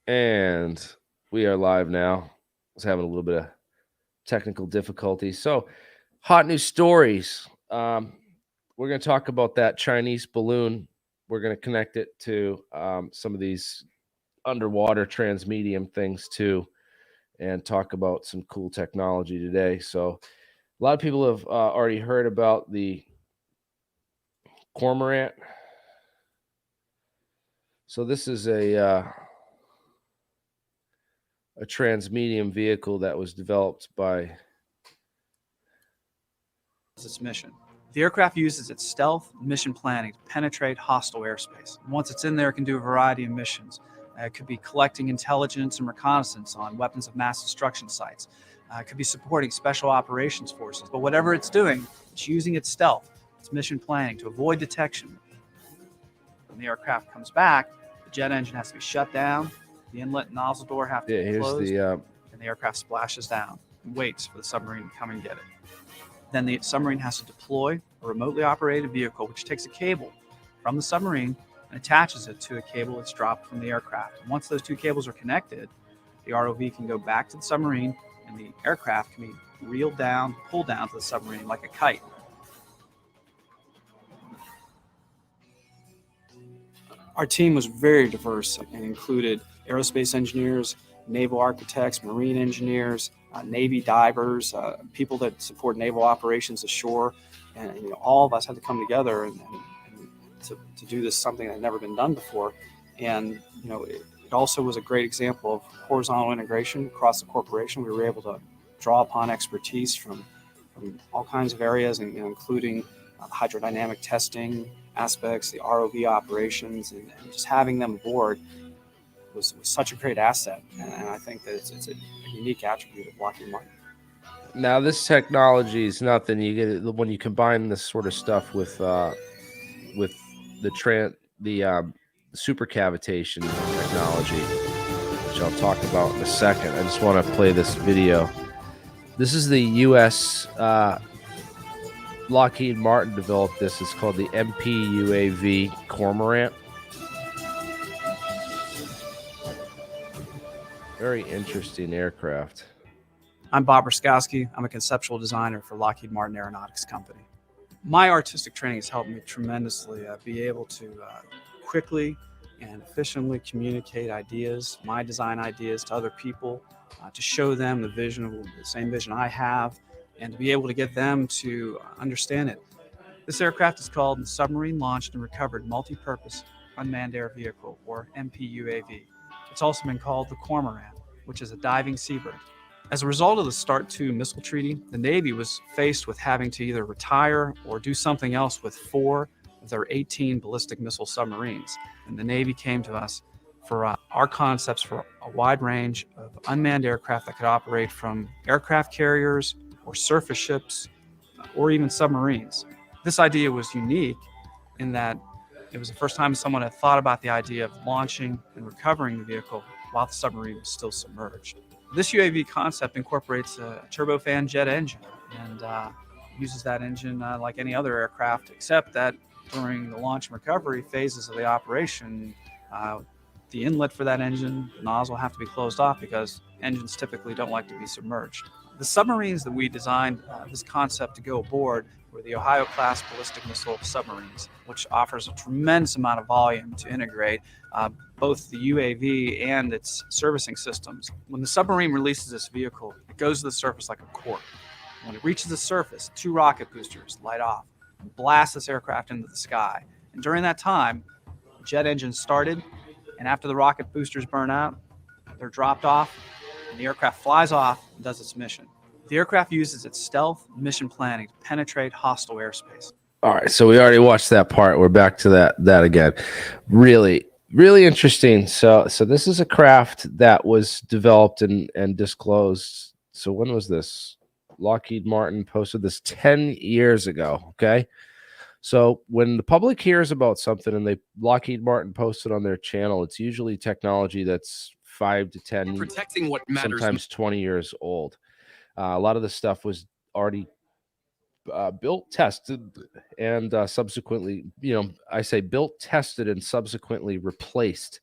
And we are live now. I was having a little bit of technical difficulty. So, hot news stories. We're going to talk about that Chinese balloon. We're going to connect it to some of these underwater transmedium things too, and talk about some cool technology today. So, a lot of people have already heard about the cormorant. So, this is a transmedium vehicle that was developed by its mission. The aircraft uses its stealth mission planning to penetrate hostile airspace. Once it's in there, it can do a variety of missions. It could be collecting intelligence and reconnaissance on weapons of mass destruction sites. It could be supporting special operations forces. But whatever it's doing, it's using its stealth, its mission planning to avoid detection. When the aircraft comes back, the jet engine has to be shut down, the inlet and nozzle door have to be closed, and the aircraft splashes down and waits for the submarine to come and get it. Then the submarine has to deploy a remotely operated vehicle, which takes a cable from the submarine and attaches it to a cable that's dropped from the aircraft. And once those two cables are connected, the ROV can go back to the submarine, and the aircraft can be reeled down, pulled down to the submarine like a kite. Our team was very diverse and included aerospace engineers, naval architects, marine engineers, Navy divers, people that support naval operations ashore, and all of us had to come together and to do this, something that had never been done before. And it also was a great example of horizontal integration across the corporation. We were able to draw upon expertise from all kinds of areas, and including hydrodynamic testing aspects, the ROV operations, and just having them aboard was such a great asset, and I think that it's a unique attribute of Lockheed Martin. Now, this technology is nothing. You get it when you combine this sort of stuff with the supercavitation technology, which I'll talk about in a second. I just want to play this video. This is the U.S. Lockheed Martin developed this. It's called the UAV Cormorant. Very interesting aircraft. I'm Bob Ruskowski. I'm a conceptual designer for Lockheed Martin Aeronautics Company. My artistic training has helped me tremendously be able to quickly and efficiently communicate ideas, my design ideas, to other people, to show them the same vision I have, and to be able to get them to understand it. This aircraft is called the Submarine Launched and Recovered Multi-Purpose Unmanned Air Vehicle, or MPUAV. It's also been called the Cormorant, which is a diving seabird. As a result of the START II missile treaty, the Navy was faced with having to either retire or do something else with 4 of their 18 ballistic missile submarines. And the Navy came to us for our concepts for a wide range of unmanned aircraft that could operate from aircraft carriers or surface ships or even submarines. This idea was unique in that it was the first time someone had thought about the idea of launching and recovering the vehicle while the submarine was still submerged. This UAV concept incorporates a turbofan jet engine and uses that engine like any other aircraft, except that during the launch and recovery phases of the operation, the inlet for that engine, the nozzle, have to be closed off because engines typically don't like to be submerged. The submarines that we designed this concept to go aboard were the Ohio-class ballistic missile submarines, which offers a tremendous amount of volume to integrate both the UAV and its servicing systems. When the submarine releases this vehicle, it goes to the surface like a cork. When it reaches the surface, 2 rocket boosters light off and blast this aircraft into the sky. And during that time, the jet engine started, and after the rocket boosters burn out, they're dropped off, and the aircraft flies off and does its mission. The aircraft uses its stealth mission planning to penetrate hostile airspace. All right, so we already watched that part. We're back to that again. Really interesting. So this is a craft that was developed and disclosed. So when was this? Lockheed Martin posted this 10 years ago. Okay. So when the public hears about something and Lockheed Martin posted on their channel, it's usually technology that's 5 to 10, protecting what matters, sometimes 20 years old. A lot of the stuff was already built, tested, and subsequently, I say built, tested, and subsequently replaced.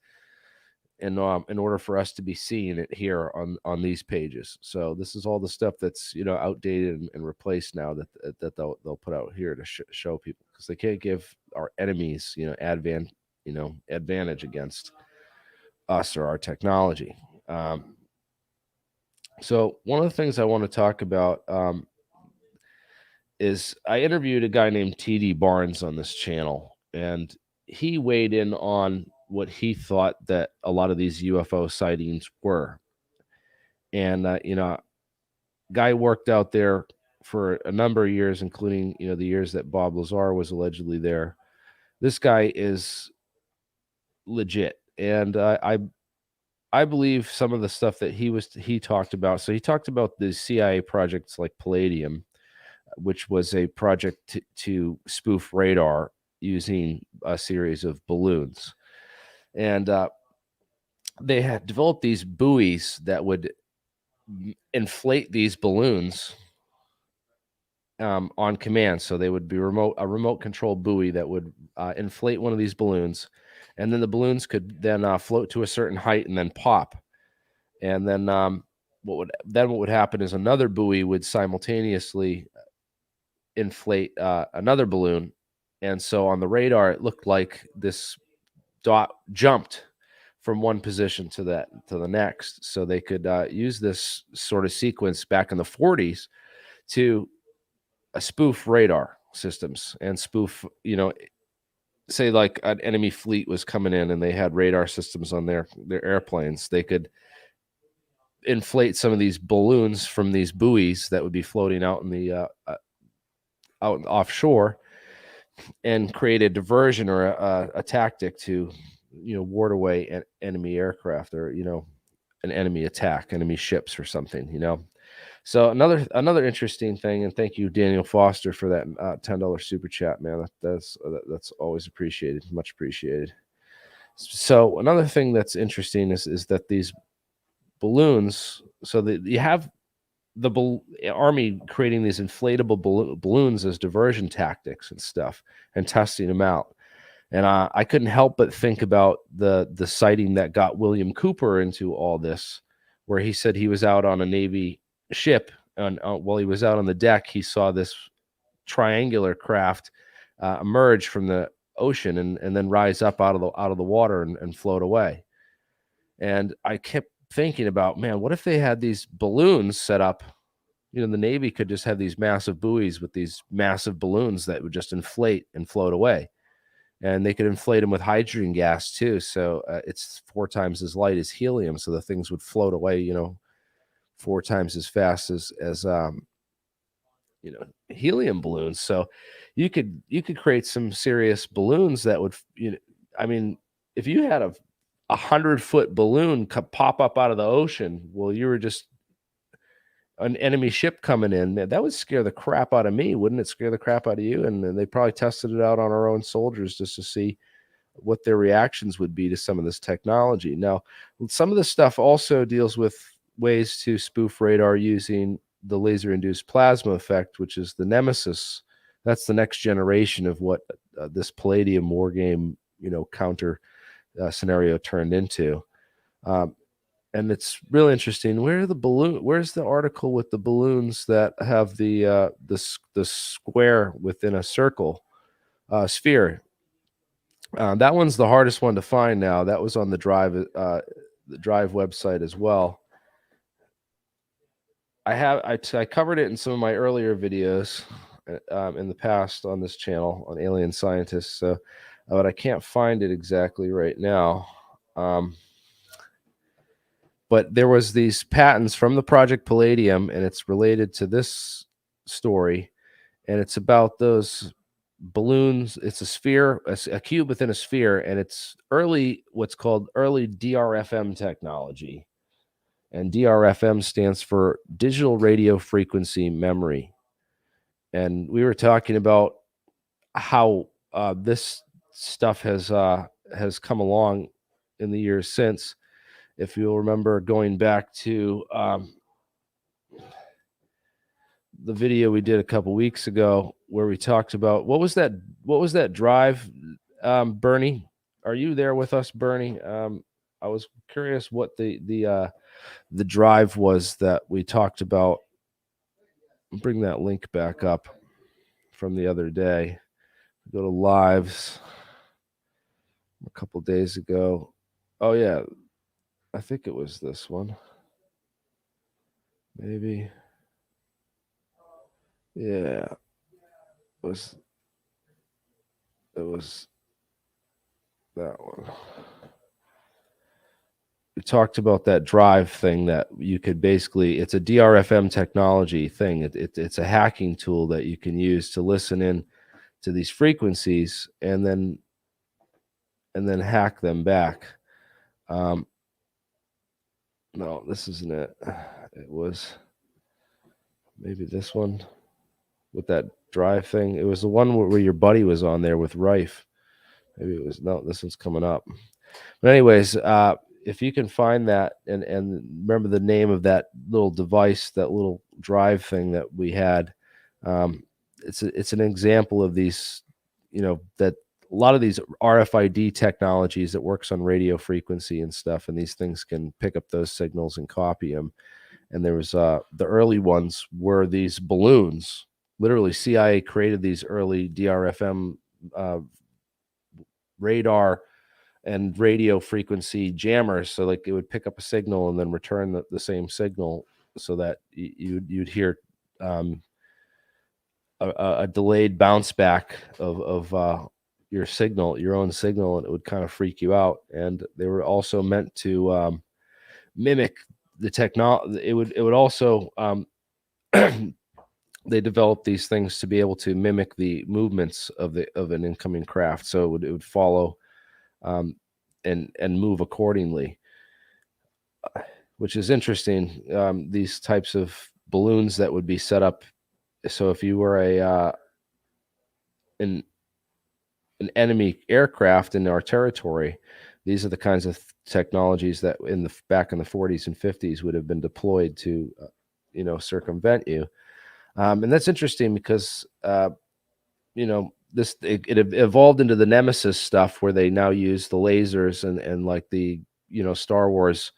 in order for us to be seeing it here on these pages. So this is all the stuff that's, you know, outdated and replaced now that they'll put out here to show people, because they can't give our enemies, you know, advantage against us or our technology. So one of the things I want to talk about is I interviewed a guy named TD Barnes on this channel, and he weighed in on what he thought that a lot of these UFO sightings were. And, you know, guy worked out there for a number of years, including, you know, the years that Bob Lazar was allegedly there. This guy is legit. And I believe some of the stuff that he talked about. So he talked about the CIA projects like Palladium, which was a project to spoof radar using a series of balloons. And they had developed these buoys that would inflate these balloons on command. So they would be a remote control buoy that would inflate one of these balloons, and then the balloons could then float to a certain height and then pop. And then what would happen is another buoy would simultaneously inflate another balloon, and so on the radar it looked like this dot jumped from one position to the next. So they could use this sort of sequence back in the 40s to spoof radar systems and spoof, you know, say like an enemy fleet was coming in and they had radar systems on their airplanes. They could inflate some of these balloons from these buoys that would be floating out in the out offshore, and create a diversion or a tactic to, you know, ward away enemy aircraft, or, you know, an enemy attack, enemy ships or something, you know. So another interesting thing, and thank you, Daniel Foster, for that $10 super chat, man. That's always appreciated, much appreciated. So another thing that's interesting is that these balloons, so that you have the Army creating these inflatable balloons as diversion tactics and stuff, and testing them out. And I couldn't help but think about the sighting that got William Cooper into all this, where he said he was out on a Navy ship, and while he was out on the deck, he saw this triangular craft emerge from the ocean and then rise up out of the water and float away. And I kept thinking about, man, what if they had these balloons set up? You know, the Navy could just have these massive buoys with these massive balloons that would just inflate and float away. And they could inflate them with hydrogen gas too. So it's 4 times as light as helium. So the things would float away, you know, 4 times as fast as you know, helium balloons. So you could create some serious balloons that would, you know, I mean, if you had a 100-foot balloon pop up out of the ocean, well, you were just an enemy ship coming in, man, that would scare the crap out of me. Wouldn't it scare the crap out of you? And they probably tested it out on our own soldiers just to see what their reactions would be to some of this technology. Now, some of this stuff also deals with ways to spoof radar using the laser-induced plasma effect, which is the nemesis. That's the next generation of what this Palladium war game, you know, counter scenario turned into. And it's really interesting. Where's the article with the balloons that have the square within a circle, sphere? That one's the hardest one to find now. That was on the Drive website as well. I covered it in some of my earlier videos in the past on this channel on alien scientists. So, but I can't find it exactly right now. But there was these patents from the Project Palladium, and it's related to this story, and it's about those balloons. It's a sphere, a cube within a sphere, and it's what's called early DRFM technology. And DRFM stands for digital radio frequency memory. And we were talking about how this stuff has come along in the years since. If you'll remember going back to the video we did a couple weeks ago, where we talked about what was that drive, Bernie? Are you there with us, Bernie? I was curious what the drive was that we talked about. Bring that link back up from the other day. Go to lives a couple days ago. Oh yeah, I think it was this one. Maybe. Yeah. It was that one. We talked about that drive thing that you could basically, it's a DRFM technology thing. It's a hacking tool that you can use to listen in to these frequencies and then hack them back. No, this isn't it. It was maybe this one with that drive thing. It was the one where your buddy was on there with Rife. Maybe it was, no, this one's coming up. But anyways, if you can find that and remember the name of that little device, that little drive thing that we had, it's an example of these, that a lot of these RFID technologies that works on radio frequency and stuff, and these things can pick up those signals and copy them. And there was the early ones were these balloons. Literally, CIA created these early DRFM radar and radio frequency jammers, so like it would pick up a signal and then return the same signal, so that you'd hear a delayed bounce back of your signal, your own signal, and it would kind of freak you out. And they were also meant to mimic the technology. It would also they developed these things to be able to mimic the movements of an incoming craft, so it would follow and move accordingly, which is interesting. These types of balloons that would be set up, so if you were an enemy aircraft in our territory, these are the kinds of technologies that back in the 40s and 50s would have been deployed to circumvent you. And that's interesting because it evolved into the Nemesis stuff, where they now use the lasers and like the Star Wars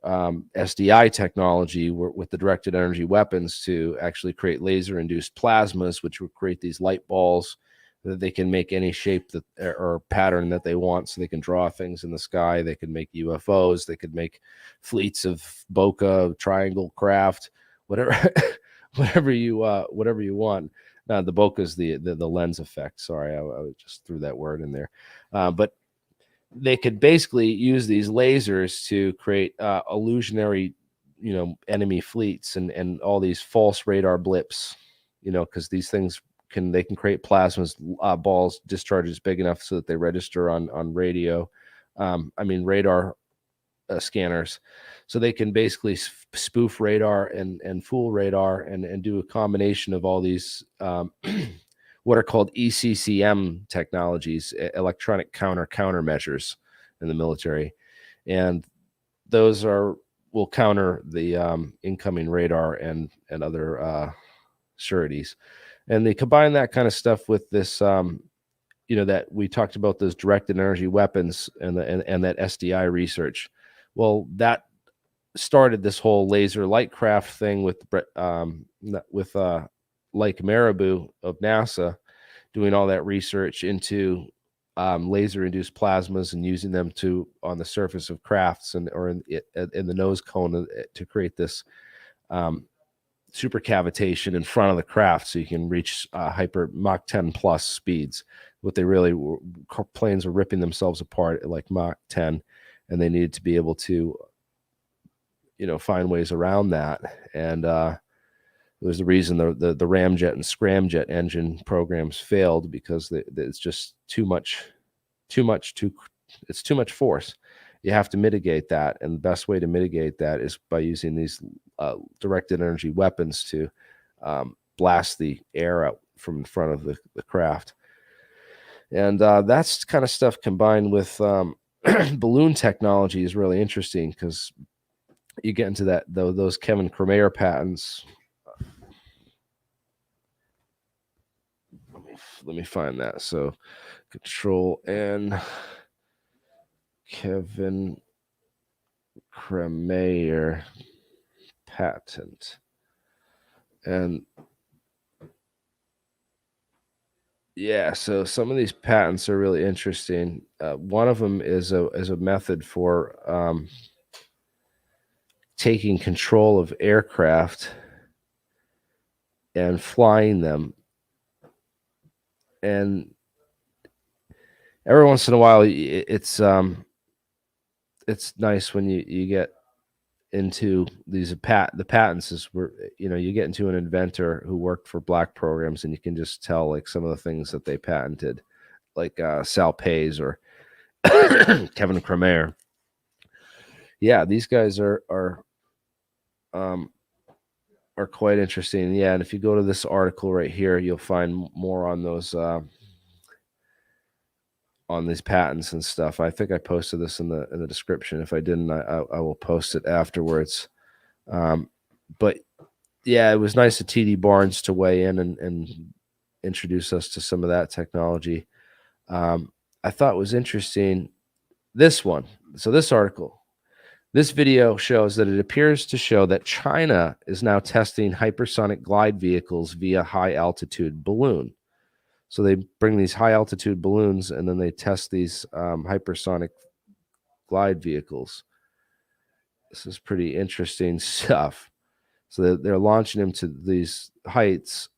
SDI technology with the directed energy weapons to actually create laser induced plasmas, which would create these light balls that they can make any shape that or pattern that they want. So they can draw things in the sky. They could make UFOs. They could make fleets of Boca triangle craft, whatever, whatever you want. The Boca is the lens effect. Sorry, I just threw that word in there. But they could basically use these lasers to create illusionary, enemy fleets and all these false radar blips, because these things they can create plasmas, balls, discharges big enough so that they register on radio. Radar scanners, so they can basically spoof radar and fool radar and do a combination of all these what are called ECCM technologies, electronic countermeasures in the military, and those will counter the incoming radar and other sureties. And they combine that kind of stuff with this that we talked about, those directed energy weapons and that SDI research. Well, that started this whole laser light craft thing with Lake Marabou of NASA, doing all that research into laser induced plasmas and using them on the surface of crafts or in the nose cone to create this supercavitation in front of the craft, so you can reach hyper Mach 10 plus speeds. What they really were, planes were ripping themselves apart at like Mach 10, and they needed to be able to find ways around that. And it was the reason the ramjet and scramjet engine programs failed, because it's just too much force. You have to mitigate that, and the best way to mitigate that is by using these directed energy weapons to blast the air out from in front of the craft. And that's kind of stuff combined with balloon technology is really interesting, because you get into those Kevin Kremer patents. Let me find that. So Control N, Kevin Kremeyer patent. And yeah, so some of these patents are really interesting. One of them is a method for taking control of aircraft and flying them. And every once in a while, it's nice when you get into the patents is where you get into an inventor who worked for black programs, and you can just tell like some of the things that they patented, like Sal Pays or Kevin Kremer. Yeah, these guys are quite interesting. Yeah, and if you go to this article right here, you'll find more on those on these patents and stuff. I think I posted this in the description. If I didn't, I will post it afterwards. But yeah, it was nice of TD Barnes to weigh in and introduce us to some of that technology. I thought was interesting this one. So this article, this video shows that it appears to show that China is now testing hypersonic glide vehicles via high altitude balloon. So they bring these high altitude balloons and then they test these hypersonic glide vehicles. This is pretty interesting stuff. So they're launching them to these heights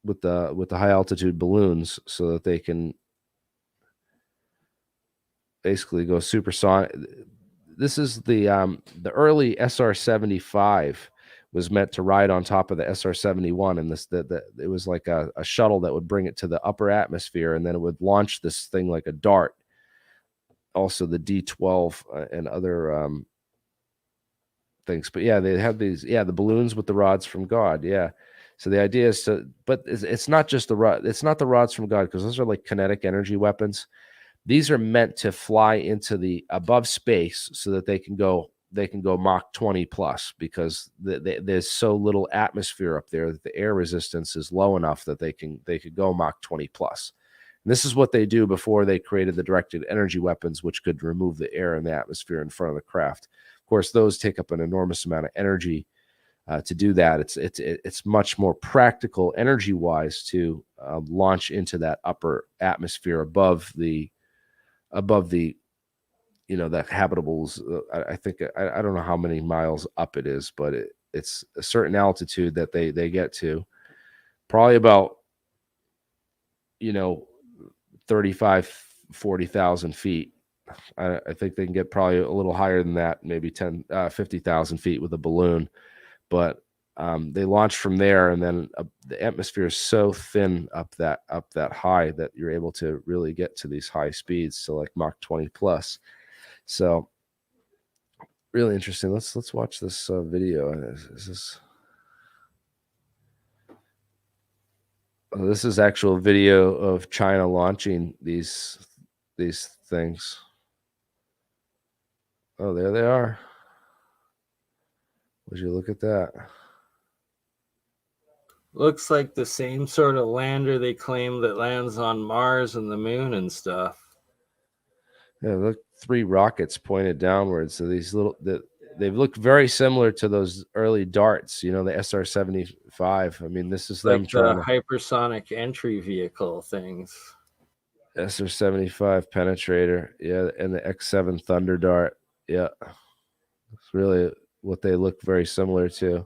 with the high altitude balloons so that they can basically go supersonic. This is the early SR-75 was meant to ride on top of the SR-71, and it was like a shuttle that would bring it to the upper atmosphere, and then it would launch this thing like a dart. Also, the D-12 and other things, but yeah, they have these, the balloons with the rods from God, yeah. So the idea is but it's not just the rod, it's not the rods from God, because those are like kinetic energy weapons. These are meant to fly into the above space so that they can go Mach 20 plus, because there's so little atmosphere up there that the air resistance is low enough that they could go Mach 20 plus. And this is what they do before they created the directed energy weapons, which could remove the air in the atmosphere in front of the craft. Of course, those take up an enormous amount of energy to do that. It's much more practical energy wise to launch into that upper atmosphere above the that habitables. I think I don't know how many miles up it is, but it's a certain altitude that they get to, probably about 35,000-40,000 feet. I think they can get probably a little higher than that, maybe 50,000 feet with a balloon. But they launch from there, and then the atmosphere is so thin up that high that you're able to really get to these high speeds, so like Mach 20 plus. So really interesting. Let's watch this video. This is actual video of China launching these things. Oh, there they are. Would you look at that? Looks like the same sort of lander they claim that lands on Mars and the moon and stuff. Yeah, look, 3 rockets pointed downwards. So these they look very similar to those early darts, the SR-75. I mean, this is like them trying the hypersonic entry vehicle things. SR-75 penetrator, yeah, and the X-7 Thunder Dart, yeah. It's really what they look very similar to.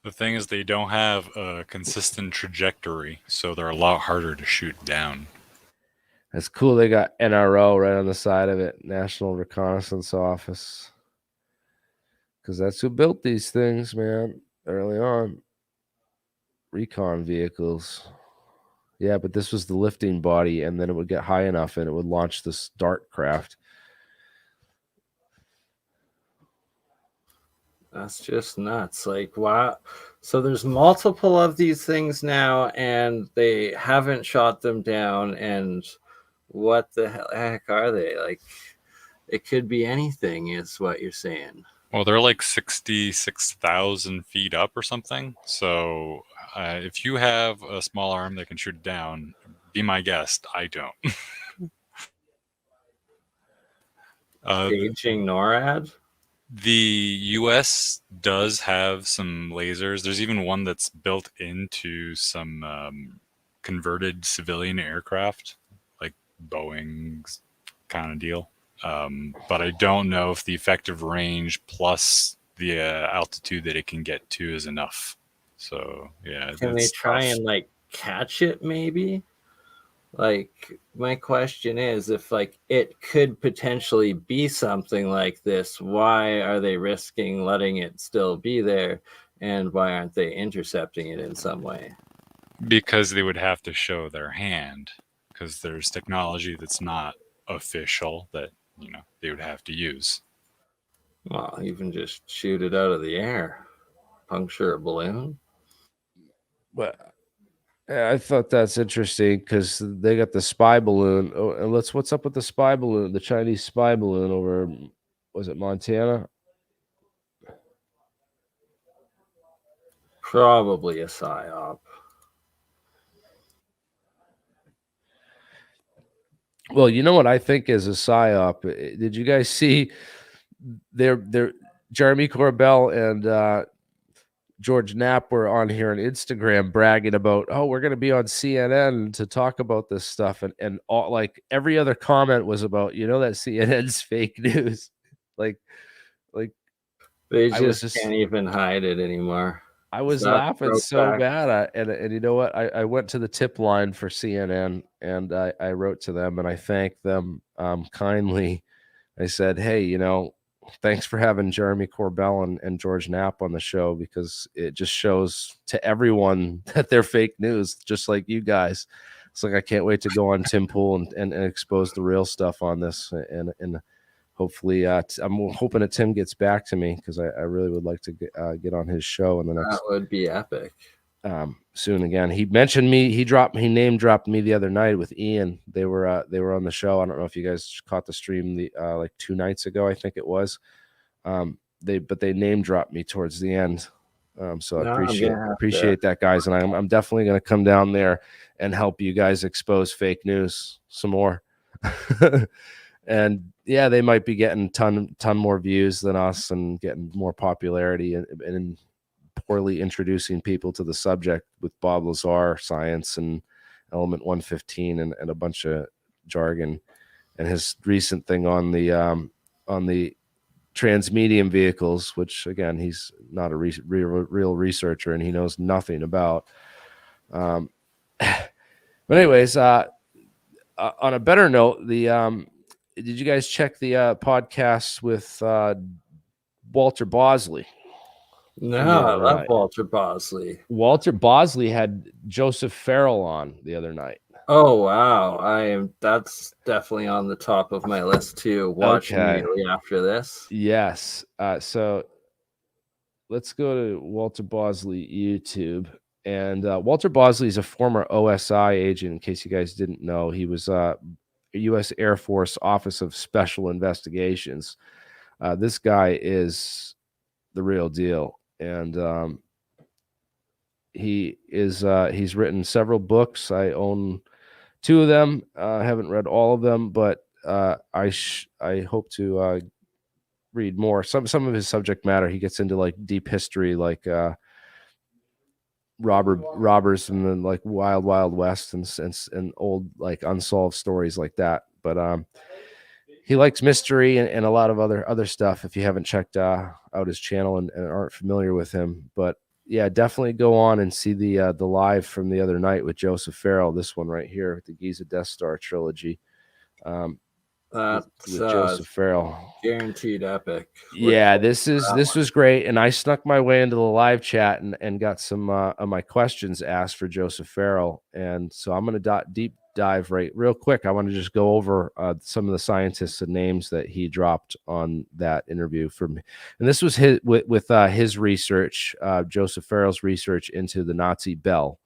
The thing is, they don't have a consistent trajectory, so they're a lot harder to shoot down. That's cool. They got NRO right on the side of it, National Reconnaissance Office, because that's who built these things, man, early on. Recon vehicles. Yeah, but this was the lifting body, and then it would get high enough and it would launch this dart craft. That's just nuts. Like, wow. So there's multiple of these things now, and they haven't shot them down. And what the heck are they? Like, it could be anything, is what you're saying. Well, they're like 66,000 feet up or something. So if you have a small arm that can shoot it down, be my guest. I don't. Staging NORAD? The US does have some lasers. There's even one that's built into some converted civilian aircraft, like Boeing's kind of deal. But I don't know if the effective range plus the altitude that it can get to is enough. So yeah, Can they it's try tough. and like catch it maybe? Like, my question is, if like it could potentially be something like this, why are they risking letting it still be there, and why aren't they intercepting it in some way? Because they would have to show their hand, because there's technology that's not official that they would have to use. Well, even just shoot it out of the air, puncture a balloon. But yeah, I thought that's interesting because they got the spy balloon. Oh, and what's up with the spy balloon? The Chinese spy balloon over, was it Montana? Probably a psyop. Well, you know what I think is a psyop. Did you guys see their Jeremy Corbell and George Knapp were on here on Instagram bragging about, oh, we're going to be on CNN to talk about this stuff, and all, like every other comment was about, that CNN's fake news. like They I was just can't even hide it anymore. I was That laughing broke so back. bad. And you know what? I went to the tip line for CNN and I wrote to them and I thanked them kindly. I said, hey, thanks for having Jeremy Corbell and George Knapp on the show, because it just shows to everyone that they're fake news, just like you guys. It's like I can't wait to go on Tim Pool and expose the real stuff on this. And hopefully, I'm hoping that Tim gets back to me, because I really would like to get on his show in the next. That would be epic. Soon again. He mentioned me. He name dropped me the other night with Ian. They were on the show. I don't know if you guys caught the stream like 2 nights ago, I think it was. They name dropped me towards the end. So I appreciate that, guys. And I'm definitely going to come down there and help you guys expose fake news some more. And yeah, they might be getting ton more views than us and getting more popularity and poorly introducing people to the subject with Bob Lazar science and element 115 and a bunch of jargon, and his recent thing on the Transmedium vehicles, which again, he's not a real researcher and he knows nothing about. But anyways, on a better note, did you guys check the podcast with Walter Bosley? No, I love Walter Bosley. Walter Bosley had Joseph Farrell on the other night. Oh wow, that's definitely on the top of my list to watch immediately after this. Yes. So let's go to Walter Bosley YouTube. And Walter Bosley is a former OSI agent, in case you guys didn't know. He was U.S. Air Force Office of Special Investigations. This guy is the real deal. And he's written several books. I own 2 of them. I haven't read all of them, but I hope to read more. Some of his subject matter, he gets into like deep history, like robbers and then like Wild West and old like unsolved stories like that. But he likes mystery and a lot of other stuff. If you haven't checked out his channel and aren't familiar with him, but yeah, definitely go on and see the live from the other night with Joseph Farrell. This one right here, the Giza Death Star trilogy. With Joseph Farrell, guaranteed epic. Yeah, this was great, and I snuck my way into the live chat and got some of my questions asked for Joseph Farrell, and so I'm going to deep dive real quick. I want to just go over some of the scientists and names that he dropped on that interview for me, and this was with his research, Joseph Farrell's research into the Nazi Bell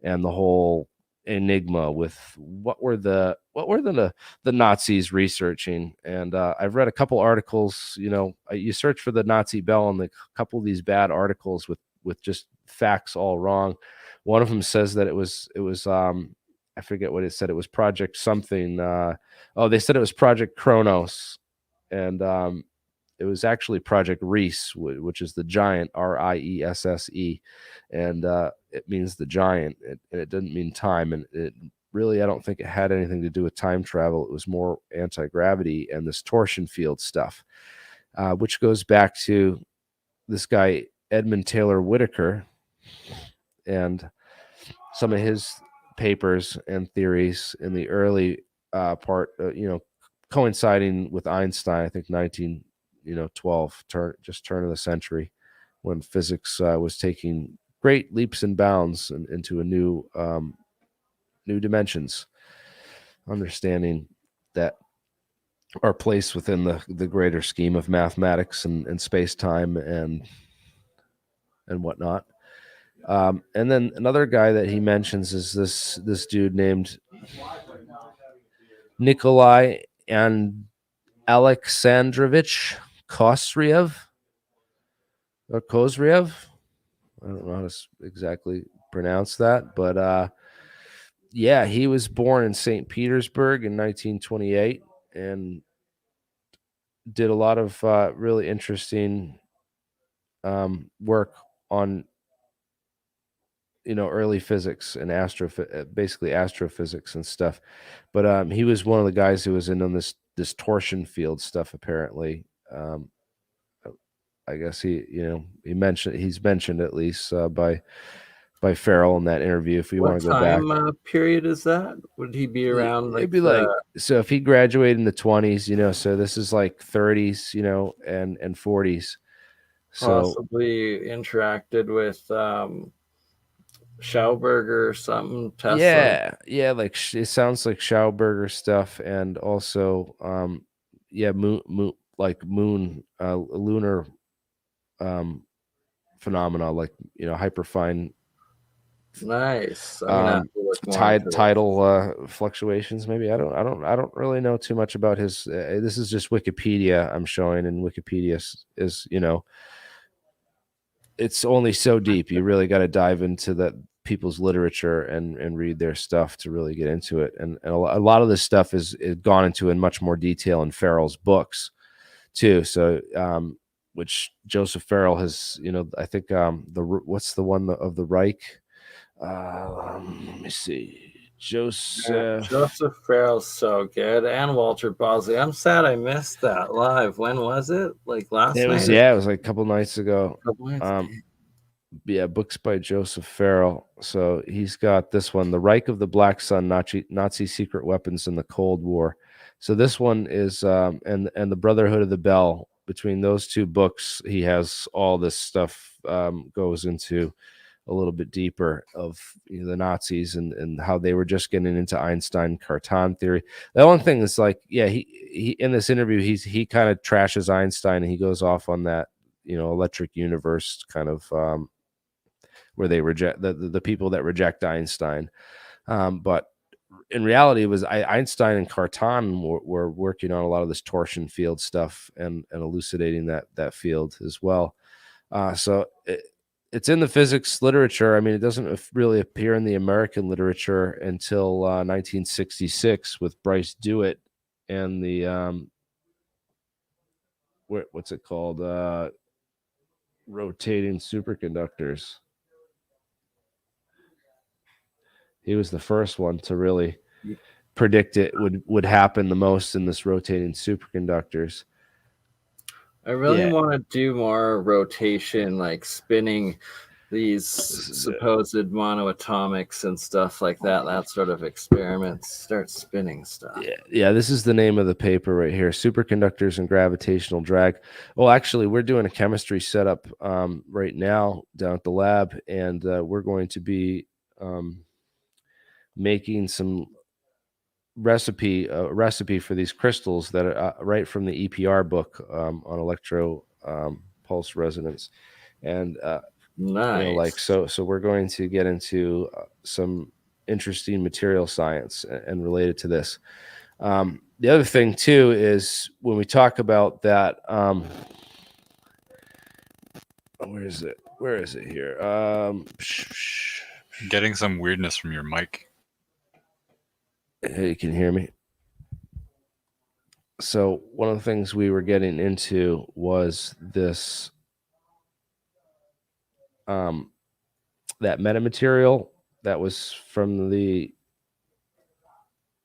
and the whole enigma with what were the Nazis researching. And I've read a couple articles. You search for the Nazi Bell and a couple of these bad articles with just facts all wrong. One of them says that it was I forget what it said. It was Project something. They said it was Project Kronos, and it was actually Project Reese, which is the giant, RIESSE, and it means the giant. It didn't mean time, and it really, I don't think it had anything to do with time travel. It was more anti-gravity and this torsion field stuff, which goes back to this guy Edmund Taylor Whitaker and some of his papers and theories in the early part, coinciding with Einstein, I think 1912, turn of the century, when physics was taking great leaps and bounds into a new dimensions, understanding that our place within the greater scheme of mathematics and space time and whatnot. And then another guy that he mentions is this dude named Nikolai and Alexandrovich Kozyrev or Kozyrev. I don't know how to exactly pronounce that, but yeah, he was born in St. Petersburg in 1928 and did a lot of really interesting work on early physics and basically astrophysics and stuff. But he was one of the guys who was in on this torsion field stuff. Apparently, I guess he's mentioned at least by Farrell in that interview. If you want to go back, what time period is that? Would he be around it'd be like, so if he graduated in the 20s, so this is like 30s, and 40s. Possibly interacted with Schauberger or something. Tesla. Yeah, like it sounds like Schauberger stuff, and also moon lunar phenomena, like hyperfine. Nice. Tidal fluctuations. Maybe I don't really know too much about his. This is just Wikipedia I'm showing, and Wikipedia is it's only so deep. You really got to dive into that people's literature and read their stuff to really get into it. And a lot of this stuff is gone into in much more detail in Farrell's books too. So which Joseph Farrell has, I think what's the one of the Reich? Let me see. Joseph Farrell's so good, and Walter Bosley. I'm sad I missed that live. When was it? Like last night? It was like a couple nights ago. Yeah, books by Joseph Farrell. So he's got this one, The Reich of the Black Sun, Nazi Secret Weapons in the Cold War. So this one is and the Brotherhood of the Bell. Between those two books, he has all this stuff goes into a little bit deeper of the Nazis and how they were just getting into Einstein Cartan theory. The only thing is, like, yeah, he in this interview he kind of trashes Einstein, and he goes off on that electric universe kind of where they reject the people that reject Einstein. But in reality, it was Einstein and Cartan were working on a lot of this torsion field stuff and elucidating that field as well. So it's in the physics literature. I mean, it doesn't really appear in the American literature until 1966 with Bryce Dewitt and the what's it called? Rotating superconductors. He was the first one to really predict it would happen the most in this rotating superconductors. I really want to do more rotation, like spinning these supposed monoatomics and stuff like that. That sort of experiments. Start spinning stuff. Yeah. This is the name of the paper right here: Superconductors and Gravitational Drag. Well, actually, we're doing a chemistry setup right now down at the lab, and we're going to be making some recipe for these crystals that are right from the EPR book on electro pulse resonance, and nice. So we're going to get into some interesting material science and related to this. The other thing too is when we talk about that, where is it here? Getting some weirdness from your mic. Hey, you can hear me? So one of the things we were getting into was this that metamaterial that was from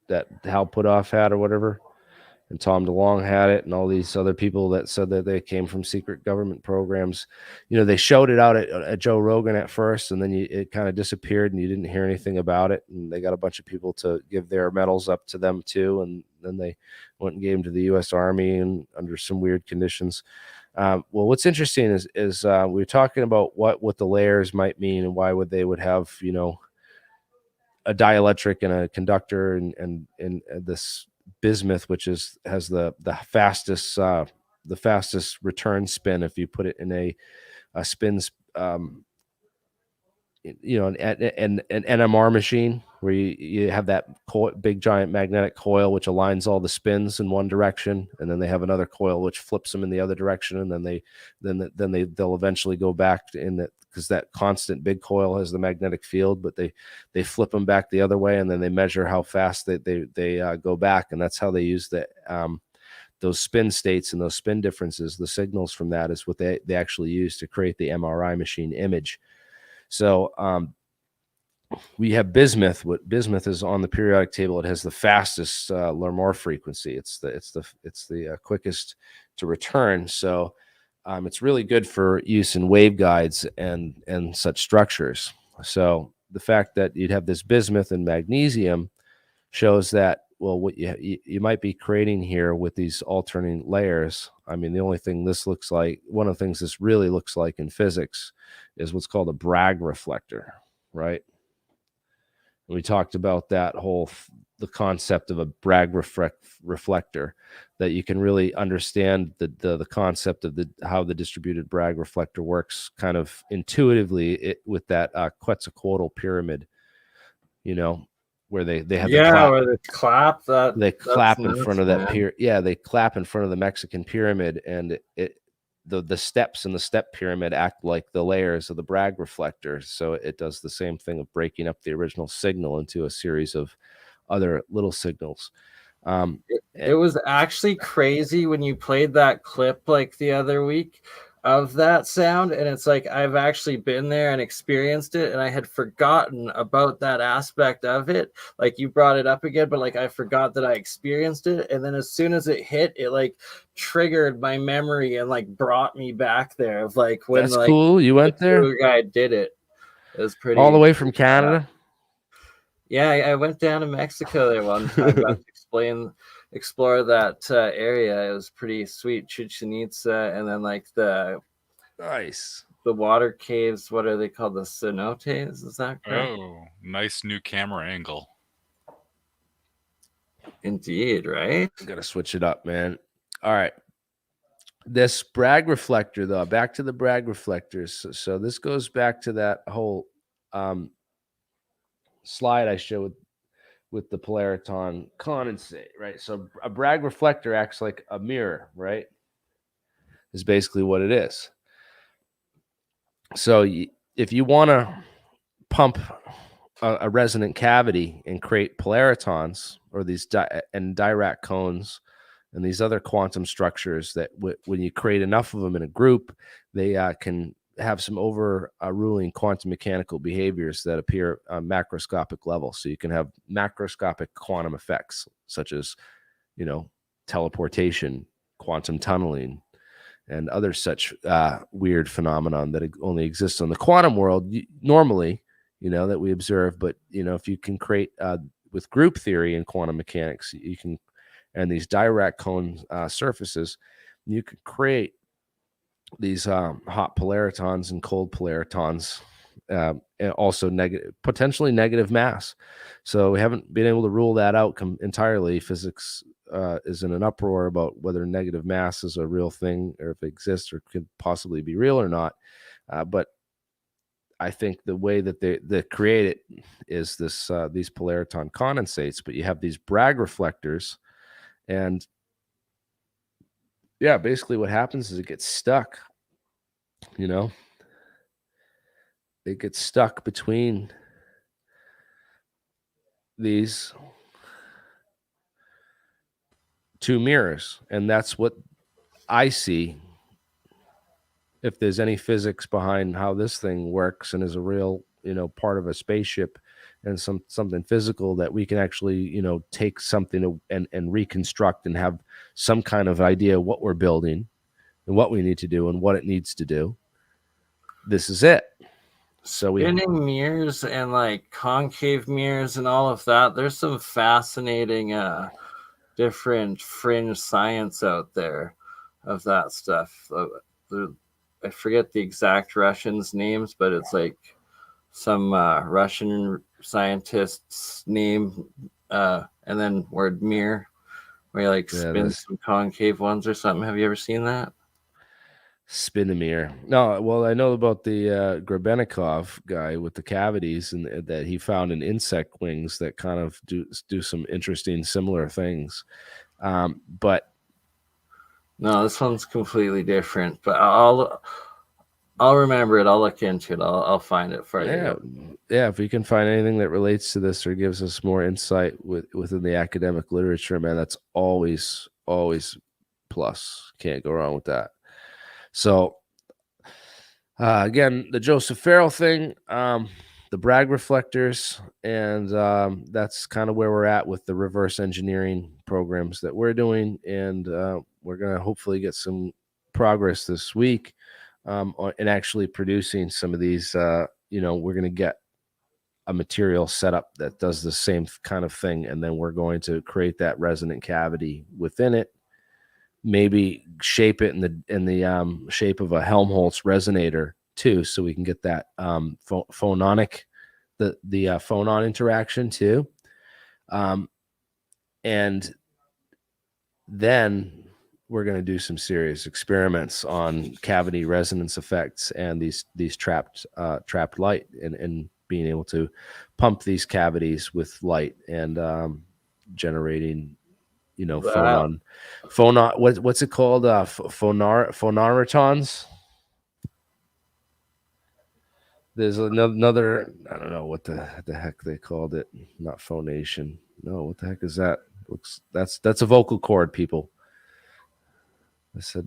that Hal Puthoff had or whatever, and Tom DeLonge had it, and all these other people that said that they came from secret government programs. They showed it out at Joe Rogan at first, and then it kind of disappeared, and you didn't hear anything about it. And they got a bunch of people to give their medals up to them too, and then they went and gave them to the U.S. Army and under some weird conditions. Well, what's interesting is we were talking about what the layers might mean and why they would have a dielectric and a conductor and this bismuth, which has the fastest return spin if you put it in a spins an NMR machine where you have that big giant magnetic coil which aligns all the spins in one direction, and then they have another coil which flips them in the other direction, and then they'll eventually go back in that, because that constant big coil has the magnetic field, but they flip them back the other way, and then they measure how fast they go back, and that's how they use those spin states and those spin differences. The signals from that is what they actually use to create the MRI machine image. So we have bismuth. What bismuth is on the periodic table, it has the fastest Larmor frequency. It's the quickest to return. So it's really good for use in waveguides and such structures. So the fact that you'd have this bismuth and magnesium shows that, well, what you might be creating here with these alternating layers. I mean, the only thing this looks like, one of the things this really looks like in physics, is what's called a Bragg reflector, right? And we talked about that the concept of a Bragg reflector, that you can really understand the concept of how the distributed Bragg reflector works kind of intuitively with that Quetzalcoatl pyramid, where they have where they clap they clap in front of that they clap in front of the Mexican pyramid, and the steps in the step pyramid act like the layers of the Bragg reflector. So it does the same thing of breaking up the original signal into a series of other little signals. It was actually crazy when you played that clip like the other week of that sound, and it's like I've actually been there and experienced it, and I had forgotten about that aspect of it. Like, you brought it up again, but like I forgot that I experienced it, and then as soon as it hit, it like triggered my memory and like brought me back there of like when that's cool. You went there? The guy did it. It was pretty all the way from Canada. Yeah, I went down to Mexico there one time. Got to explore that area. It was pretty sweet. Chichen Itza, and then like the water caves. What are they called? The cenotes? Is that correct? Oh, nice new camera angle. Indeed, right? Got to switch it up, man. All right. This Bragg reflector, though, back to the Bragg reflectors. So this goes back to that whole slide I showed with the polariton condensate, right? So a Bragg reflector acts like a mirror, right? Is basically what it is. So if you want to pump a resonant cavity and create polaritons, or these Dirac cones and these other quantum structures, that when you create enough of them in a group, they can have some overruling quantum mechanical behaviors that appear on macroscopic level. So you can have macroscopic quantum effects, such as, teleportation, quantum tunneling, and other such weird phenomenon that only exists in the quantum world normally, that we observe. But, if you can create with group theory and quantum mechanics, you can, and these Dirac cone surfaces, you can create these hot polaritons and cold polaritons, and also potentially negative mass. So we haven't been able to rule that out entirely. Physics is in an uproar about whether negative mass is a real thing, or if it exists or could possibly be real or not. But I think the way that they create it is these polariton condensates, but you have these Bragg reflectors, and yeah, basically what happens is it gets stuck. It gets stuck between these two mirrors, and that's what I see. If there's any physics behind how this thing works and is a real, part of a spaceship and something physical that we can actually, take something and reconstruct and have some kind of idea what we're building and what we need to do and what it needs to do. This is it. So spinning mirrors and like concave mirrors and all of that. There's some fascinating different fringe science out there of that stuff. I forget the exact Russians' names, but it's like some Russian scientist's name, and then word mirror, where you like spin some concave ones or something. Have you ever seen that? Spin a mirror. No, well, I know about the Grebennikov guy with the cavities, and that he found in insect wings that kind of do some interesting similar things. But no, this one's completely different. But I'll remember it. I'll look into it. I'll find it for you. Yeah. If we can find anything that relates to this or gives us more insight within the academic literature, man, that's always plus. Can't go wrong with that. So, again, the Joseph Farrell thing, the Bragg reflectors, and that's kind of where we're at with the reverse engineering programs that we're doing. And we're going to hopefully get some progress this week in actually producing some of these. We're going to get a material setup that does the same kind of thing, and then we're going to create that resonant cavity within it. Maybe shape it in the shape of a Helmholtz resonator too, so we can get that phononic, the phonon interaction too, and then we're going to do some serious experiments on cavity resonance effects and these trapped light and being able to pump these cavities with light and generating. Phonon. What's it called? Phonaritons. There's another. I don't know what the heck they called it. Not phonation. No, what the heck is that? That's a vocal cord, people. I said.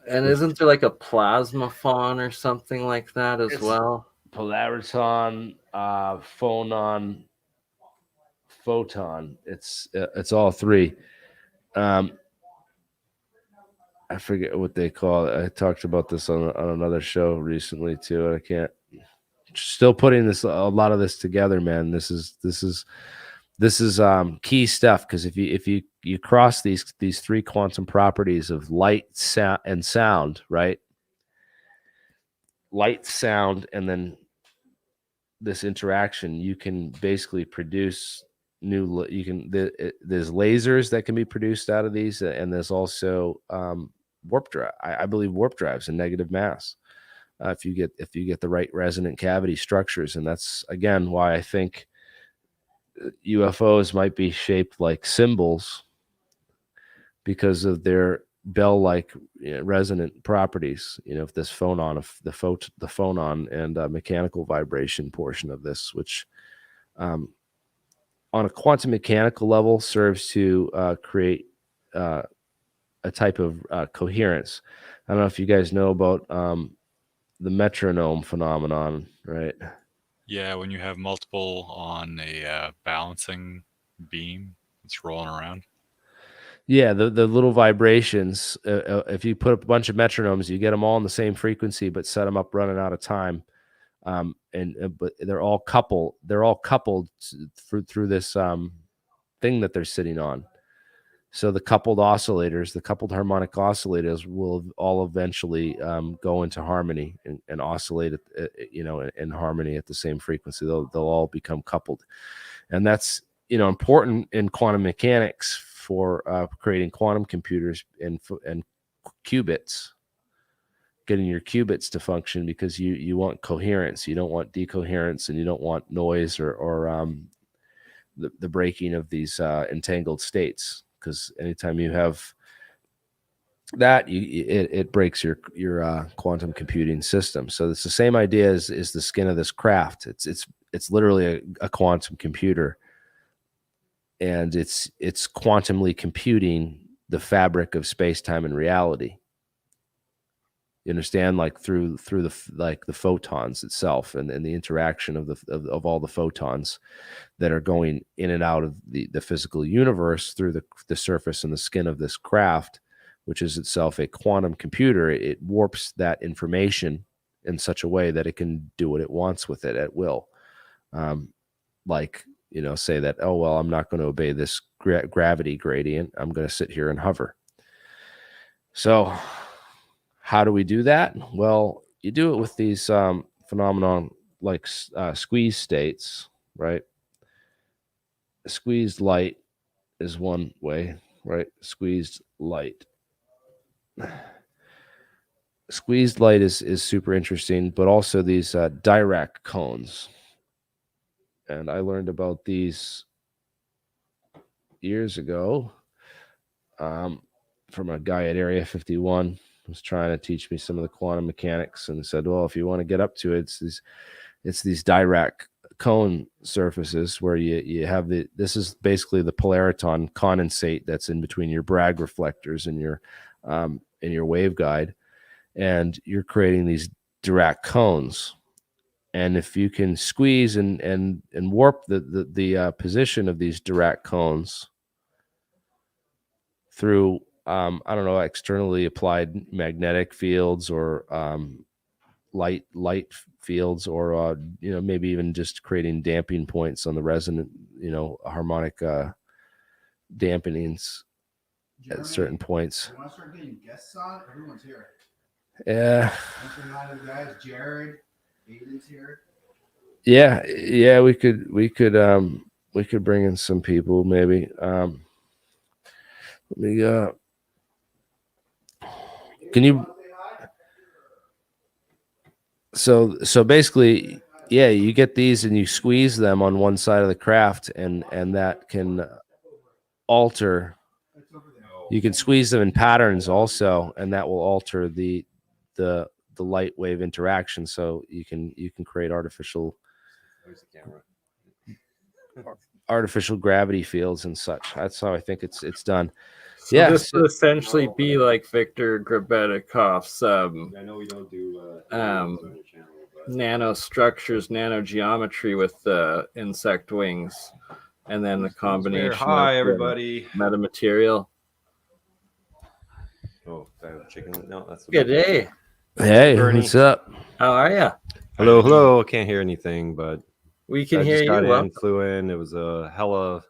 And isn't there like a plasmaphon or something like that as well? Polariton, phonon, photon. It's all three. I forget what they call it. I talked about this on another show recently too. I can't. Still putting a lot of this together, man. This is key stuff, because if you cross these three quantum properties of light, sound, and sound, right? Light, sound, and then this interaction, you can basically produce there's lasers that can be produced out of these, and there's also warp drive. I believe warp drives and negative mass if you get the right resonant cavity structures. And that's again why I think UFOs might be shaped like cymbals, because of their bell-like resonant properties. If this phonon, the phonon and mechanical vibration portion of this, which on a quantum mechanical level serves to create a type of coherence. I don't know if you guys know about the metronome phenomenon, right? Yeah, when you have multiple on a balancing beam, it's rolling around. Yeah, the little vibrations. If you put up a bunch of metronomes, you get them all in the same frequency, but set them up running out of time. But they're all coupled. They're all coupled through this thing that they're sitting on. So the coupled oscillators, the coupled harmonic oscillators, will all eventually go into harmony and oscillate, in harmony at the same frequency. They'll all become coupled, and that's important in quantum mechanics for creating quantum computers and qubits. Getting your qubits to function, because you want coherence, you don't want decoherence, and you don't want noise or the breaking of these entangled states, because anytime you have that, it breaks your quantum computing system. So it's the same idea as the skin of this craft. It's literally a quantum computer, and it's quantumly computing the fabric of space, time, and reality. You understand, like through the photons itself and the interaction of all the photons that are going in and out of the physical universe through the surface and the skin of this craft, which is itself a quantum computer. It warps that information in such a way that it can do what it wants with it at will. Like, say that, oh, well, I'm not going to obey this gravity gradient. I'm going to sit here and hover. So how do we do that? Well, you do it with these phenomenon like squeeze states, right? Squeezed light is one way, right? Squeezed light. Squeezed light is super interesting, but also these Dirac cones. And I learned about these years ago from a guy at Area 51 who was trying to teach me some of the quantum mechanics, and said, well, if you want to get up to it, it's these Dirac cone surfaces where you have this is basically the polariton condensate that's in between your Bragg reflectors and your waveguide, and you're creating these Dirac cones. And if you can squeeze and warp the position of these Dirac cones through I don't know, externally applied magnetic fields or light fields, or maybe even just creating damping points on the resonant harmonic dampenings at certain points. You want to start getting guests on? Everyone's here. Yeah. The guys, Jared, Aiden's here. Yeah, we could bring in some people maybe. Let me can you so basically, yeah, you get these and you squeeze them on one side of the craft, and that can alter. You can squeeze them in patterns also, and that will alter the light wave interaction, so you can create artificial gravity fields and such. That's how I think it's done. So Yeah, this would essentially be like Victor Grabetikoff's I know we don't do nanostructures, nanogeometry with the insect wings, and then the combination. Hi, of everybody. Metamaterial. Oh, I have chicken. No, that's Good day. Hey, Bernie. what's up? How are you? Hello. Can't hear anything, but We can I hear just you. got in, Well, flew in. It was a hella.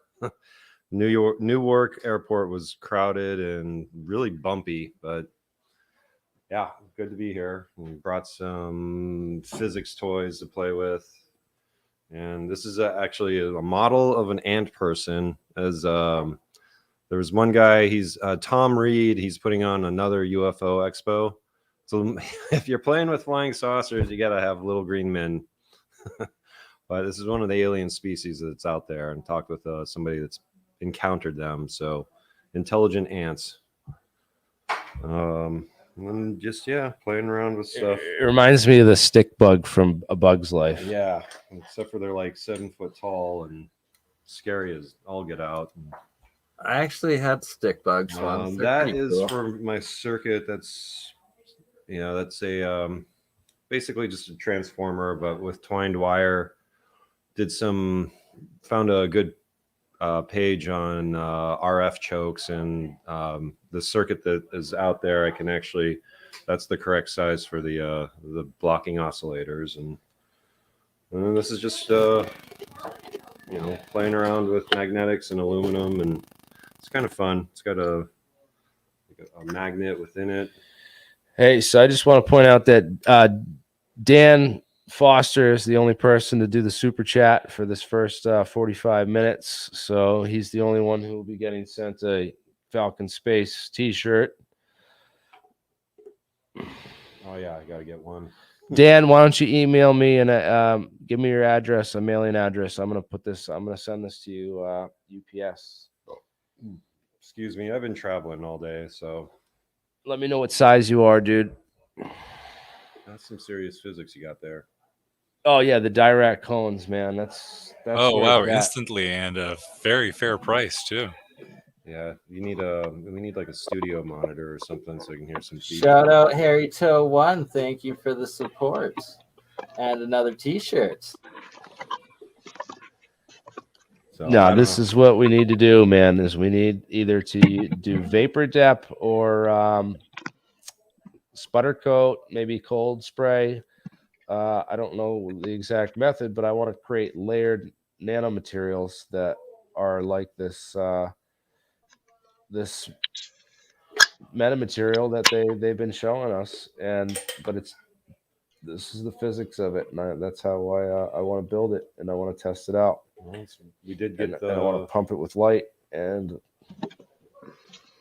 Newark airport was crowded and really bumpy, but yeah, good to be here. We brought some physics toys to play with, and this is actually a model of an ant person. As there was one guy, he's Tom Reed. He's putting on another UFO expo. So if you're playing with flying saucers, you gotta have little green men. But this is one of the alien species that's out there, and talked with somebody that's encountered them. So intelligent ants. And just playing around with stuff. It reminds me of the stick bug from A Bug's Life. Yeah, except for they're like 7 foot tall and scary as all get out. I actually had stick bugs once. They're That pretty is cool. for my circuit. That's a basically just a transformer, but with twined wire. Found a good page on RF chokes, and the circuit that is out there, I can actually, that's the correct size for the blocking oscillators, and this is just playing around with magnetics and aluminum, and it's kind of fun. It's got a magnet within it. Hey, so I just want to point out that Dan Foster is the only person to do the super chat for this first 45 minutes. So he's the only one who will be getting sent a Falcon Space t-shirt. Oh yeah, I gotta get one. Dan, why don't you email me and give me your address, a mailing address. I'm gonna send this to you UPS. Excuse me, I've been traveling all day, so Let me know what size you are, dude. that's some serious physics you got there. Oh yeah, the Dirac cones, man. That's Oh where wow, it's at. instantly, and a very fair price too. Yeah, we need like a studio monitor or something so we can hear some feedback. Shout out Harry Toe One. Thank you for the support. And another t-shirt. So, I No, don't this know. is what we need to do, man. Is we need either to do vapor dep or sputter coat, maybe cold spray. I don't know the exact method, but I want to create layered nanomaterials that are like this metamaterial that they've been showing us, but this is the physics of it, and that's how I want to build it, and I want to test it out. Well, we did And, get and I want to pump it with light and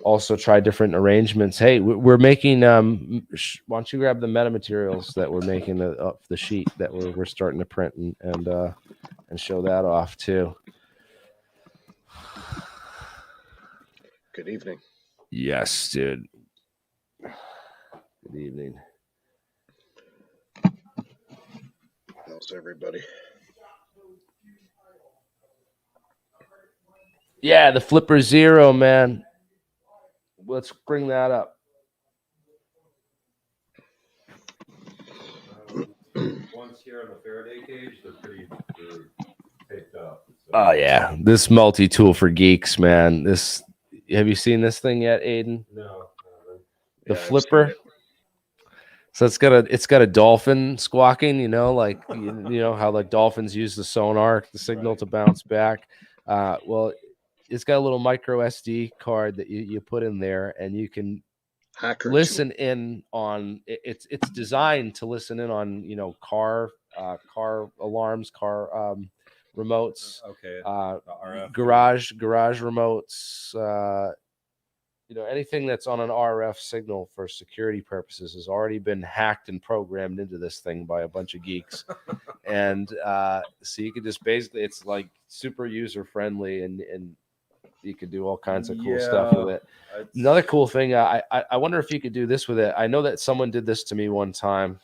also try different arrangements. Hey, we're making why don't you grab the metamaterials that we're making the sheet that we're starting to print and show that off too. Good evening. Yes, dude. Good evening. How's everybody? Yeah, the Flipper Zero, man. Let's bring that up. Ones here in the Faraday cage, they're taped up. So. Oh yeah, this multi-tool for geeks, man. Have you seen this thing yet, Aiden? No. The Yeah, I've Flipper. seen it. So it's got a dolphin squawking, like you know how like dolphins use the sonar, the signal Right. to bounce back. Well, it's got a little micro SD card that you put in there, and you can Hacker listen in on. It's designed to listen in on car alarms, car remotes, Okay. uh, The RF. garage remotes. Anything that's on an RF signal for security purposes has already been hacked and programmed into this thing by a bunch of geeks. And so you could just basically, it's like super user friendly and you could do all kinds of cool stuff with it. Another cool thing, I wonder if you could do this with it. I know that someone did this to me one time.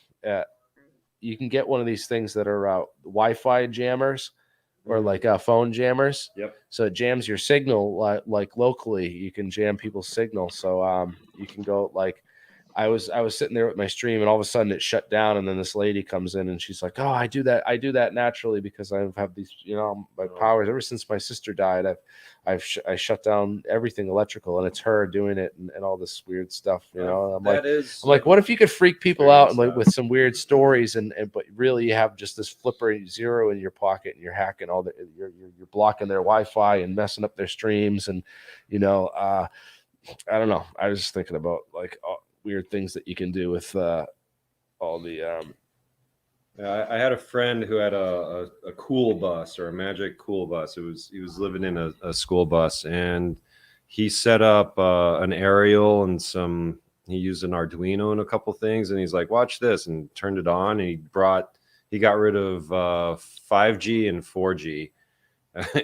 You can get one of these things that are Wi-Fi jammers. Or like phone jammers. Yep. So it jams your signal like locally. You can jam people's signal. So you can go like I was sitting there with my stream and all of a sudden it shut down and then this lady comes in and she's like, "Oh, I do that naturally because I have these, my powers ever since my sister died. I shut down everything electrical and it's her doing it and all this weird stuff, I'm like, what if you could freak people out and like with some weird stories but really you have just this Flipper Zero in your pocket and you're hacking you're blocking their Wi-Fi and messing up their streams and I don't know. I was just thinking about like weird things that you can do with all the I had a friend who had a cool bus or a magic cool bus. He was living in a school bus and he set up an aerial and he used an Arduino and a couple things and he's like, watch this, and turned it on and he got rid of 5G and 4G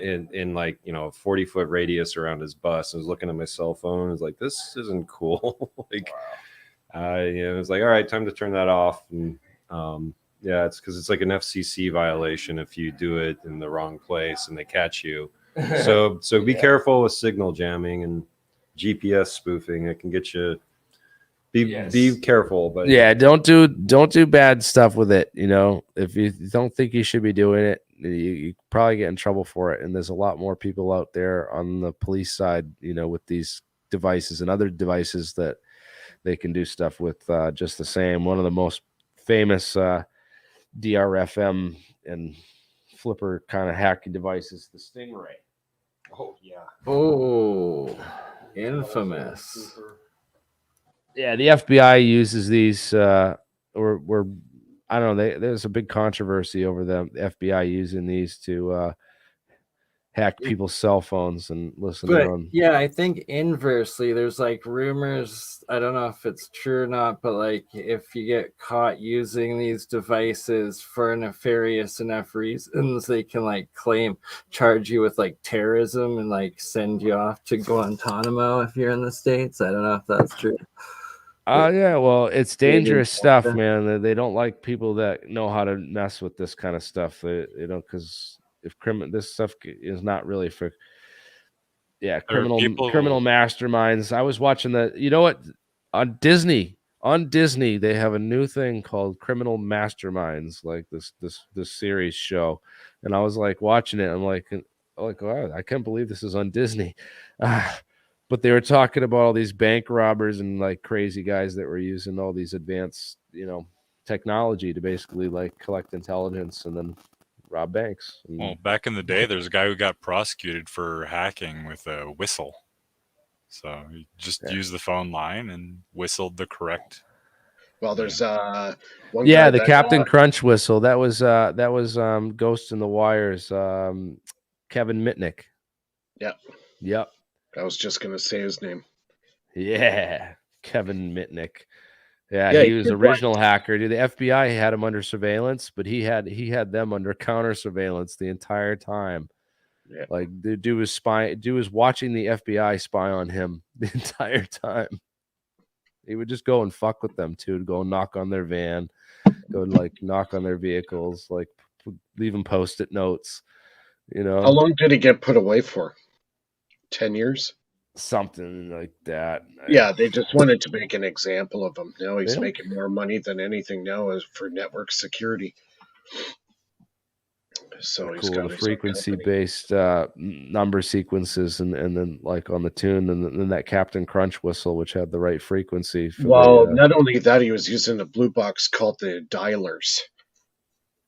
in like 40-foot radius around his bus. I was looking at my cell phone. I was like, this isn't cool. Like, it was like, all right, time to turn that off. And yeah, it's because it's like an FCC violation if you do it in the wrong place and they catch you. So be careful with signal jamming and GPS spoofing. It can get you. Be careful, but yeah, don't do bad stuff with it. If you don't think you should be doing it, you probably get in trouble for it. And there's a lot more people out there on the police side, with these devices and other devices that they can do stuff with just the same. One of the most famous DRFM and Flipper kind of hacking devices, the Stingray. oh yeah, Oh, infamous. Yeah, the FBI uses these, I don't know. There's a big controversy over the FBI using these to hack people's cell phones and listen But on. yeah, I think inversely, there's like rumors. I don't know if it's true or not, but like if you get caught using these devices for nefarious enough reasons, they can like charge you with like terrorism and like send you off to Guantanamo if you're in the States. I don't know if that's true. Yeah, well, it's dangerous stuff, Yeah. man. They don't like people that know how to mess with this kind of stuff. Because if this stuff is not really for Yeah, There are criminal masterminds. I was watching the. You know what? On Disney, they have a new thing called Criminal Masterminds, like this series show, and I was like watching it. I'm like, wow, I can't believe this is on Disney. But they were talking about all these bank robbers and like crazy guys that were using all these advanced, technology to basically like collect intelligence and then rob banks. Well, back in the day, there's a guy who got prosecuted for hacking with a whistle. So he just used the phone line and whistled the correct. Well, there's one. Yeah, guy the that, Captain Crunch whistle. That was Ghost in the Wires. Kevin Mitnick. Yeah. Yep. I was just gonna say his name. Yeah, Kevin Mitnick. Yeah, Yeah, he was original hacker. Dude, the FBI had him under surveillance, but he had them under counter surveillance the entire time. Yeah. Like the dude was watching the FBI spy on him the entire time. He would just go and fuck with them too, go and knock on their van, go and like knock on their vehicles, like leave them post-it notes. How long did he get put away for? 10 years? Something like that. Yeah, they just wanted to make an example of him. Now he's making more money than anything now is for network security. So he's got the frequency-based number sequences, and then like on the tune, and then that Captain Crunch whistle, which had the right frequency. Not only that, he was using a blue box called the dialers.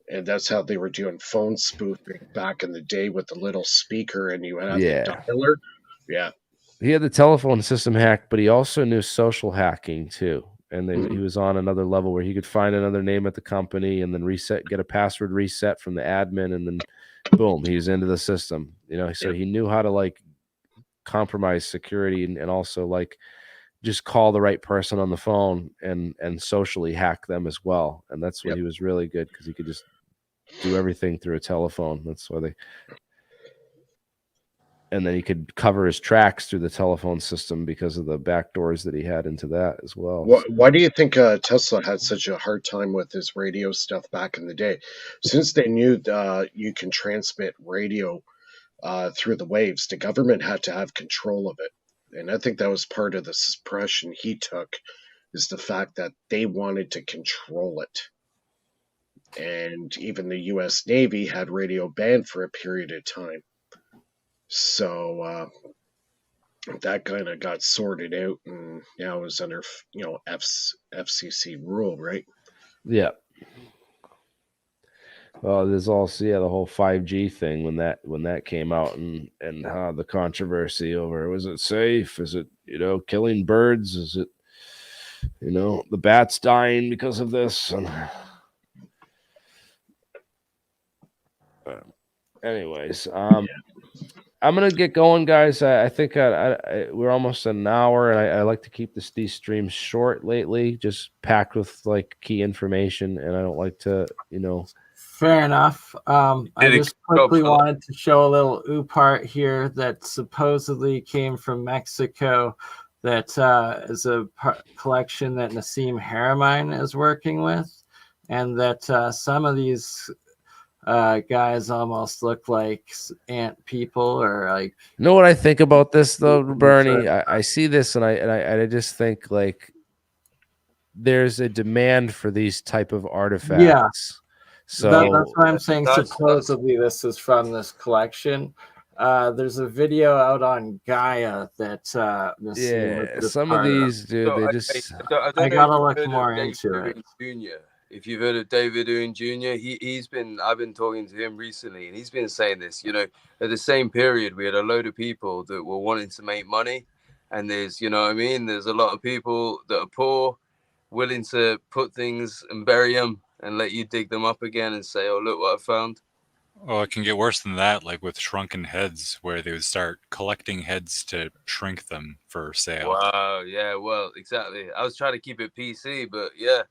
And that's how they were doing phone spoofing back in the day with the little speaker, and you had the dialer. Yeah. He had the telephone system hacked, but he also knew social hacking too. And he was on another level where he could find another name at the company and then get a password reset from the admin, and then boom, he's into the system. So he knew how to like compromise security and also like just call the right person on the phone and socially hack them as well. And that's what he was really good, because he could just do everything through a telephone. That's why and then he could cover his tracks through the telephone system because of the backdoors that he had into that as well. Why do you think Tesla had such a hard time with his radio stuff back in the day? Since they knew you can transmit radio through the waves, the government had to have control of it. And I think that was part of the suppression he took, is the fact that they wanted to control it. And even the U.S. Navy had radio banned for a period of time. So that kind of got sorted out, and now is under FCC rule, right? Yeah. Well, there's also the whole 5G thing when that came out, and the controversy over, was it safe? Is it killing birds? Is it the bats dying because of this? And anyways, I'm gonna get going, guys. I think we're almost an hour, and I like to keep these streams short lately, just packed with like key information, and I don't like to, Fair enough. I just quickly wanted to show a little part here that supposedly came from Mexico. That is a collection that Nassim Haramein is working with, and that some of these guys almost look like ant people, or like. You know what I think about this though, Bernie? I see this and I just think like there's a demand for these type of artifacts. Yeah. So that's what I'm saying. Supposedly this is from this collection. There's a video out on Gaia that some of these, dude, they just. I gotta look more into it. Jr. If you've heard of David Owen Jr., I've been talking to him recently, and he's been saying this. At the same period, we had a load of people that were wanting to make money, and there's, there's a lot of people that are poor, willing to put things and bury them and let you dig them up again and say, "Oh, look what I found." Oh, it can get worse than that, like with shrunken heads, where they would start collecting heads to shrink them for sale. Wow, yeah, well, exactly. I was trying to keep it PC, but yeah.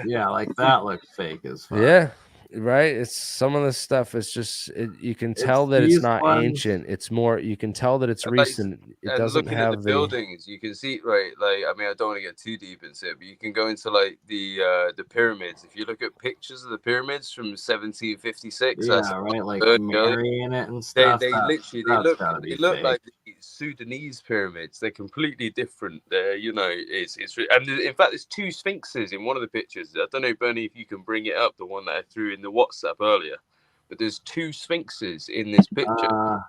Yeah, like that looks fake as fuck. Yeah, right. It's some of the stuff is just you can tell that it's not ancient. It's more, you can tell that it's recent. It doesn't have the buildings. You can see, right? Like, I mean, I don't want to get too deep into it, but you can go into like the pyramids. If you look at pictures of the pyramids from 1756, right, like Mary in it and stuff. They look like Sudanese pyramids. They're completely different. They're, you know, and in fact, there's two sphinxes in one of the pictures. I don't know, Bernie, if you can bring it up, the one that I threw in the WhatsApp earlier. But there's two sphinxes in this picture.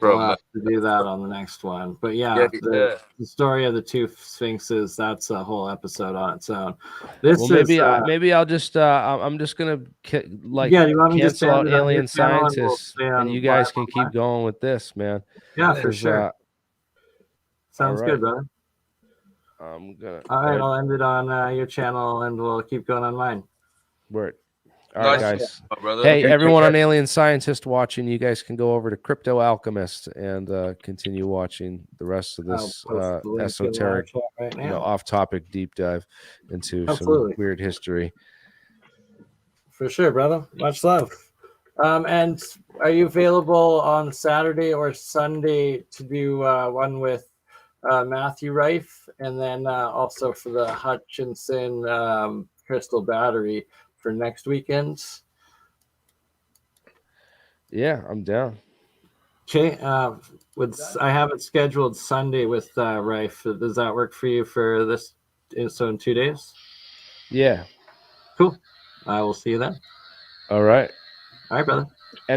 We'll have to do that on the next one. But yeah, the story of the two sphinxes, that's a whole episode on its own. Maybe I'll just I'm just gonna you want me to cancel out stand it on alien your channel and we'll scientists, stay and on you guys live can keep online? going with this, man. Yeah, for 'Cause, sure. Sounds all right. good, brother. I'm gonna. All right, I'll end it on your channel, and we'll keep going on mine. Word. All right, Nice, guys. brother. Hey, everyone on Alien Scientist watching, you guys can go over to Crypto Alchemist and continue watching the rest of this post the link in esoteric, our chat right now. off-topic deep dive into Absolutely. some weird history. For sure, brother. Much love. And are you available on Saturday or Sunday to do one with Matthew Rife, and then also for the Hutchinson crystal battery for next weekend? Yeah, I'm down. Okay. I have it scheduled Sunday with Rife. Does that work for you for this? So in 2 days? Yeah. Cool. I will see you then. All right. All right, brother.